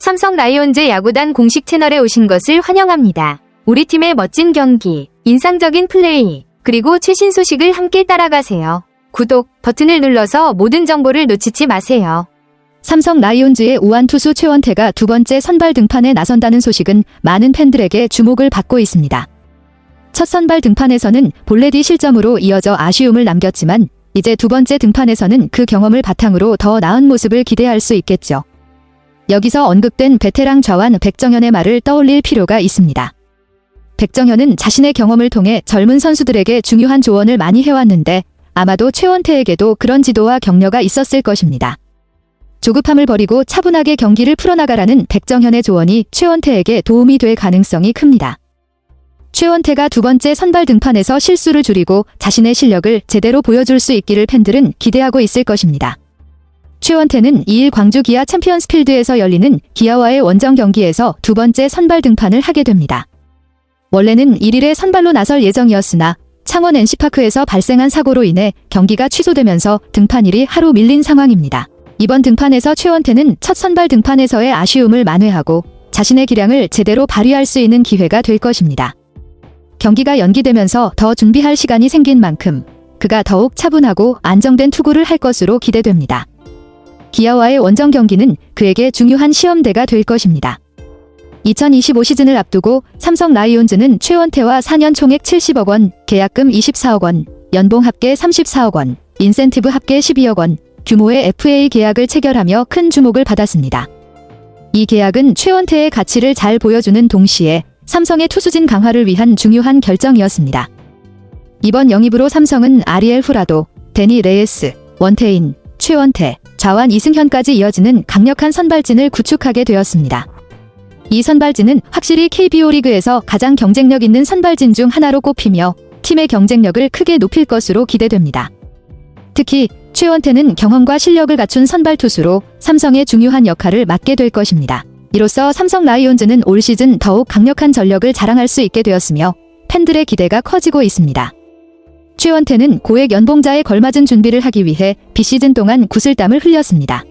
삼성 라이온즈 야구단 공식 채널에 오신 것을 환영합니다. 우리 팀의 멋진 경기, 인상적인 플레이, 그리고 최신 소식을 함께 따라가세요. 구독 버튼을 눌러서 모든 정보를 놓치지 마세요. 삼성 라이온즈의 우완 투수 최원태가 두 번째 선발 등판에 나선다는 소식은 많은 팬들에게 주목을 받고 있습니다. 첫 선발 등판에서는 볼넷이 실점으로 이어져 아쉬움을 남겼지만 이제 두 번째 등판에서는 그 경험을 바탕으로 더 나은 모습을 기대할 수 있겠죠. 여기서 언급된 베테랑 좌완 백정현의 말을 떠올릴 필요가 있습니다. 백정현은 자신의 경험을 통해 젊은 선수들에게 중요한 조언을 많이 해왔는데 아마도 최원태에게도 그런 지도와 격려가 있었을 것입니다. 조급함을 버리고 차분하게 경기를 풀어나가라는 백정현의 조언이 최원태에게 도움이 될 가능성이 큽니다. 최원태가 두 번째 선발 등판에서 실수를 줄이고 자신의 실력을 제대로 보여줄 수 있기를 팬들은 기대하고 있을 것입니다. 최원태는 2일 광주 기아 챔피언스필드에서 열리는 기아와의 원정 경기에서 두 번째 선발 등판을 하게 됩니다. 원래는 1일에 선발로 나설 예정이었으나 창원 NC파크에서 발생한 사고로 인해 경기가 취소되면서 등판일이 하루 밀린 상황입니다. 이번 등판에서 최원태는 첫 선발 등판에서의 아쉬움을 만회하고 자신의 기량을 제대로 발휘할 수 있는 기회가 될 것입니다. 경기가 연기되면서 더 준비할 시간이 생긴 만큼 그가 더욱 차분하고 안정된 투구를 할 것으로 기대됩니다. 기아와의 원정 경기는 그에게 중요한 시험대가 될 것입니다. 2025 시즌을 앞두고 삼성 라이온즈는 최원태와 4년 총액 70억 원, 계약금 24억 원, 연봉 합계 34억 원, 인센티브 합계 12억 원 규모의 FA 계약을 체결하며 큰 주목을 받았습니다. 이 계약은 최원태의 가치를 잘 보여주는 동시에 삼성의 투수진 강화를 위한 중요한 결정이었습니다. 이번 영입으로 삼성은 아리엘 후라도, 데니 레예스, 원태인, 최원태, 좌완 이승현까지 이어지는 강력한 선발진을 구축하게 되었습니다. 이 선발진은 확실히 KBO 리그에서 가장 경쟁력 있는 선발진 중 하나로 꼽히며 팀의 경쟁력을 크게 높일 것으로 기대됩니다. 특히 최원태는 경험과 실력을 갖춘 선발 투수로 삼성의 중요한 역할을 맡게 될 것입니다. 이로써 삼성 라이온즈는 올 시즌 더욱 강력한 전력을 자랑할 수 있게 되었으며 팬들의 기대가 커지고 있습니다. 최원태는 고액 연봉자에 걸맞은 준비를 하기 위해 비시즌 동안 구슬땀을 흘렸습니다.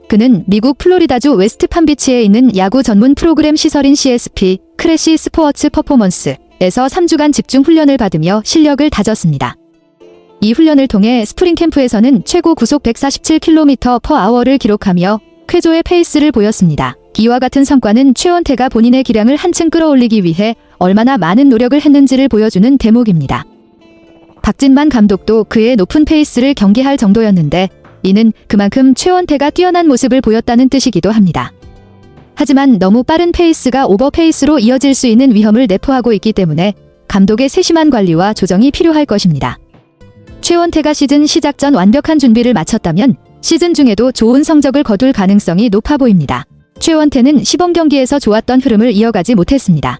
그는 미국 플로리다주 웨스트팜비치에 있는 야구 전문 프로그램 시설인 CSP, 크래시 스포츠 퍼포먼스에서 3주간 집중 훈련을 받으며 실력을 다졌습니다. 이 훈련을 통해 스프링 캠프에서는 최고 구속 147km/h를 기록하며 쾌조의 페이스를 보였습니다. 이와 같은 성과는 최원태가 본인의 기량을 한층 끌어올리기 위해 얼마나 많은 노력을 했는지를 보여주는 대목입니다. 박진만 감독도 그의 높은 페이스를 경계할 정도였는데 이는 그만큼 최원태가 뛰어난 모습을 보였다는 뜻이기도 합니다. 하지만 너무 빠른 페이스가 오버페이스로 이어질 수 있는 위험을 내포하고 있기 때문에 감독의 세심한 관리와 조정이 필요할 것입니다. 최원태가 시즌 시작 전 완벽한 준비를 마쳤다면 시즌 중에도 좋은 성적을 거둘 가능성이 높아 보입니다. 최원태는 시범경기에서 좋았던 흐름을 이어가지 못했습니다.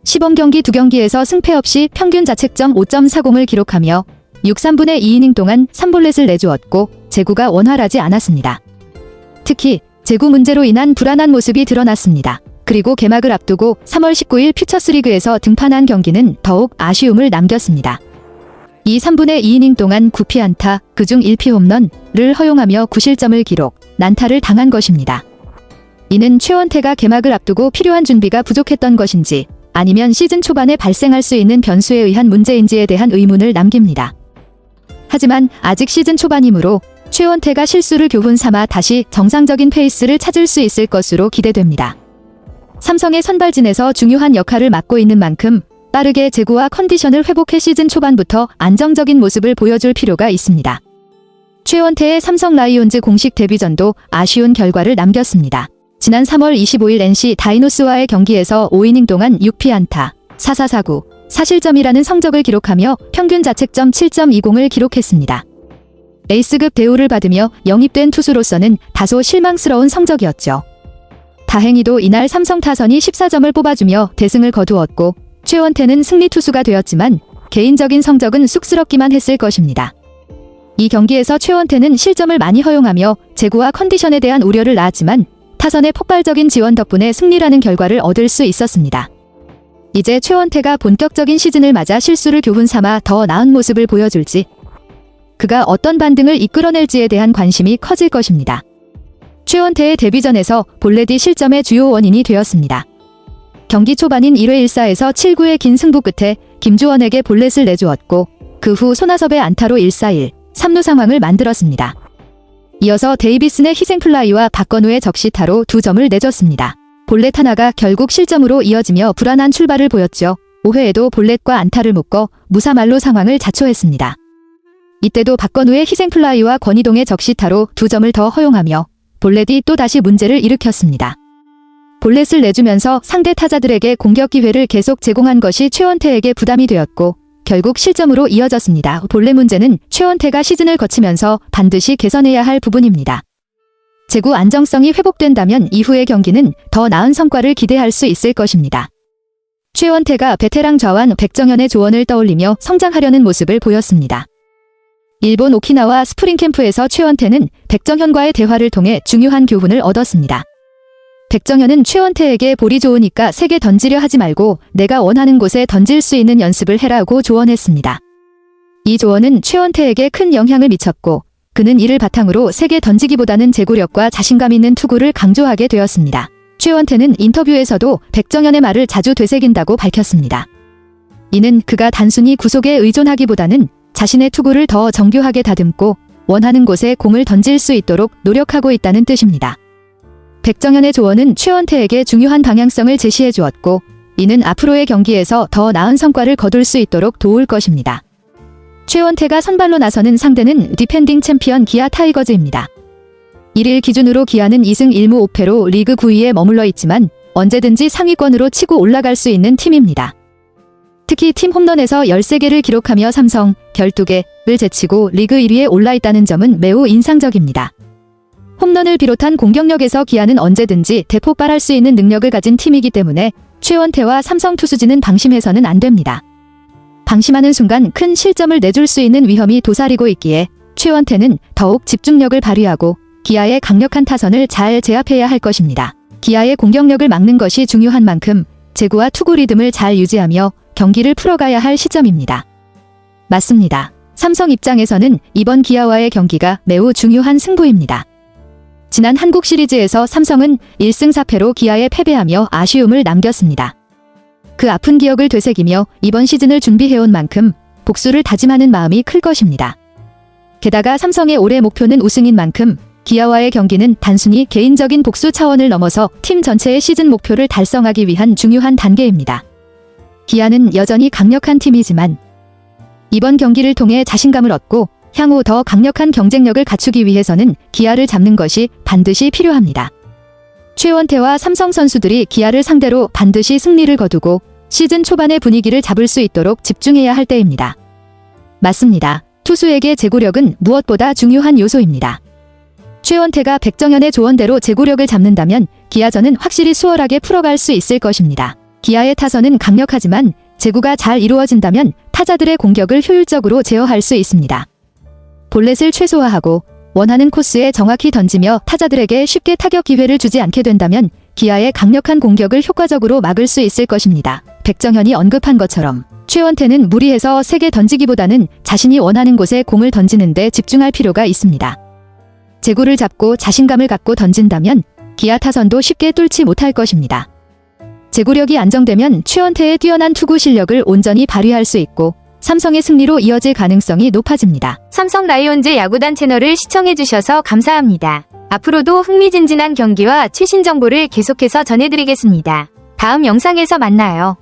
시범경기 2경기에서 승패 없이 평균 자책점 5.40을 기록하며 6, 3분의 2이닝 동안 3볼넷을 내주었고 제구가 원활하지 않았습니다. 특히 제구 문제로 인한 불안한 모습이 드러났습니다. 그리고 개막을 앞두고 3월 19일 퓨처스리그에서 등판한 경기는 더욱 아쉬움을 남겼습니다. 이 3분의 2이닝 동안 9피안타, 그중 1피 홈런을 허용하며 9실점을 기록, 난타를 당한 것입니다. 이는 최원태가 개막을 앞두고 필요한 준비가 부족했던 것인지 아니면 시즌 초반에 발생할 수 있는 변수에 의한 문제인지에 대한 의문을 남깁니다. 하지만 아직 시즌 초반이므로 최원태가 실수를 교훈 삼아 다시 정상적인 페이스를 찾을 수 있을 것으로 기대됩니다. 삼성의 선발진에서 중요한 역할을 맡고 있는 만큼 빠르게 제구와 컨디션을 회복해 시즌 초반부터 안정적인 모습을 보여줄 필요가 있습니다. 최원태의 삼성 라이온즈 공식 데뷔전도 아쉬운 결과를 남겼습니다. 지난 3월 25일 NC 다이노스와의 경기에서 5이닝 동안 6피안타, 4사사구, 4실점이라는 성적을 기록하며 평균 자책점 7.20을 기록했습니다. 에이스급 대우를 받으며 영입된 투수로서는 다소 실망스러운 성적이었죠. 다행히도 이날 삼성 타선이 14점을 뽑아주며 대승을 거두었고 최원태는 승리 투수가 되었지만 개인적인 성적은 쑥스럽기만 했을 것입니다. 이 경기에서 최원태는 실점을 많이 허용하며 제구와 컨디션에 대한 우려를 낳았지만 타선의 폭발적인 지원 덕분에 승리라는 결과를 얻을 수 있었습니다. 이제 최원태가 본격적인 시즌을 맞아 실수를 교훈 삼아 더 나은 모습을 보여줄지, 그가 어떤 반등을 이끌어낼지에 대한 관심이 커질 것입니다. 최원태의 데뷔전에서 볼넷이 실점의 주요 원인이 되었습니다. 경기 초반인 1회 1사에서 7구의 긴 승부 끝에 김주원에게 볼넷을 내주었고 그 후 손아섭의 안타로 1사1, 3루 상황을 만들었습니다. 이어서 데이비슨의 희생플라이와 박건우의 적시타로 2점을 내줬습니다. 볼넷 하나가 결국 실점으로 이어지며 불안한 출발을 보였죠. 5회에도 볼넷과 안타를 묶어 무사말로 상황을 자초했습니다. 이때도 박건우의 희생플라이와 권희동의 적시타로 2점을 더 허용하며 볼넷이 또다시 문제를 일으켰습니다. 볼넷을 내주면서 상대 타자들에게 공격 기회를 계속 제공한 것이 최원태에게 부담이 되었고 결국 실점으로 이어졌습니다. 볼넷 문제는 최원태가 시즌을 거치면서 반드시 개선해야 할 부분입니다. 제구 안정성이 회복된다면 이후의 경기는 더 나은 성과를 기대할 수 있을 것입니다. 최원태가 베테랑 좌완 백정현의 조언을 떠올리며 성장하려는 모습을 보였습니다. 일본 오키나와 스프링 캠프에서 최원태는 백정현과의 대화를 통해 중요한 교훈을 얻었습니다. 백정현은 최원태에게 볼이 좋으니까 세게 던지려 하지 말고 내가 원하는 곳에 던질 수 있는 연습을 해라고 조언했습니다. 이 조언은 최원태에게 큰 영향을 미쳤고 그는 이를 바탕으로 세게 던지기보다는 제구력과 자신감 있는 투구를 강조하게 되었습니다. 최원태는 인터뷰에서도 백정현의 말을 자주 되새긴다고 밝혔습니다. 이는 그가 단순히 구속에 의존하기보다는 자신의 투구를 더 정교하게 다듬고 원하는 곳에 공을 던질 수 있도록 노력하고 있다는 뜻입니다. 백정현의 조언은 최원태에게 중요한 방향성을 제시해 주었고 이는 앞으로의 경기에서 더 나은 성과를 거둘 수 있도록 도울 것입니다. 최원태가 선발로 나서는 상대는 디펜딩 챔피언 기아 타이거즈입니다. 1일 기준으로 기아는 2승 1무 5패로 리그 9위에 머물러 있지만 언제든지 상위권으로 치고 올라갈 수 있는 팀입니다. 특히 팀 홈런에서 13개를 기록하며 삼성, 12개를 제치고 리그 1위에 올라있다는 점은 매우 인상적입니다. 홈런을 비롯한 공격력에서 기아는 언제든지 대폭발할 수 있는 능력을 가진 팀이기 때문에 최원태와 삼성 투수진은 방심해서는 안 됩니다. 방심하는 순간 큰 실점을 내줄 수 있는 위험이 도사리고 있기에 최원태는 더욱 집중력을 발휘하고 기아의 강력한 타선을 잘 제압해야 할 것입니다. 기아의 공격력을 막는 것이 중요한 만큼 제구와 투구 리듬을 잘 유지하며 경기를 풀어가야 할 시점입니다. 맞습니다. 삼성 입장에서는 이번 기아와의 경기가 매우 중요한 승부입니다. 지난 한국 시리즈에서 삼성은 1승 4패로 기아에 패배하며 아쉬움을 남겼습니다. 그 아픈 기억을 되새기며 이번 시즌을 준비해온 만큼 복수를 다짐하는 마음이 클 것입니다. 게다가 삼성의 올해 목표는 우승인 만큼 기아와의 경기는 단순히 개인적인 복수 차원을 넘어서 팀 전체의 시즌 목표를 달성하기 위한 중요한 단계입니다. 기아는 여전히 강력한 팀이지만 이번 경기를 통해 자신감을 얻고 향후 더 강력한 경쟁력을 갖추기 위해서는 기아를 잡는 것이 반드시 필요합니다. 최원태와 삼성 선수들이 기아를 상대로 반드시 승리를 거두고 시즌 초반의 분위기를 잡을 수 있도록 집중해야 할 때입니다. 맞습니다. 투수에게 제구력은 무엇보다 중요한 요소입니다. 최원태가 백정현의 조언대로 제구력을 잡는다면 기아전은 확실히 수월하게 풀어갈 수 있을 것입니다. 기아의 타선은 강력하지만 제구가 잘 이루어진다면 타자들의 공격을 효율적으로 제어할 수 있습니다. 볼넷을 최소화하고 원하는 코스에 정확히 던지며 타자들에게 쉽게 타격 기회를 주지 않게 된다면 기아의 강력한 공격을 효과적으로 막을 수 있을 것입니다. 백정현이 언급한 것처럼 최원태는 무리해서 세게 던지기보다는 자신이 원하는 곳에 공을 던지는 데 집중할 필요가 있습니다. 제구를 잡고 자신감을 갖고 던진다면 기아 타선도 쉽게 뚫지 못할 것입니다. 제구력이 안정되면 최원태의 뛰어난 투구 실력을 온전히 발휘할 수 있고 삼성의 승리로 이어질 가능성이 높아집니다. 삼성 라이온즈 야구단 채널을 시청해주셔서 감사합니다. 앞으로도 흥미진진한 경기와 최신 정보를 계속해서 전해드리겠습니다. 다음 영상에서 만나요.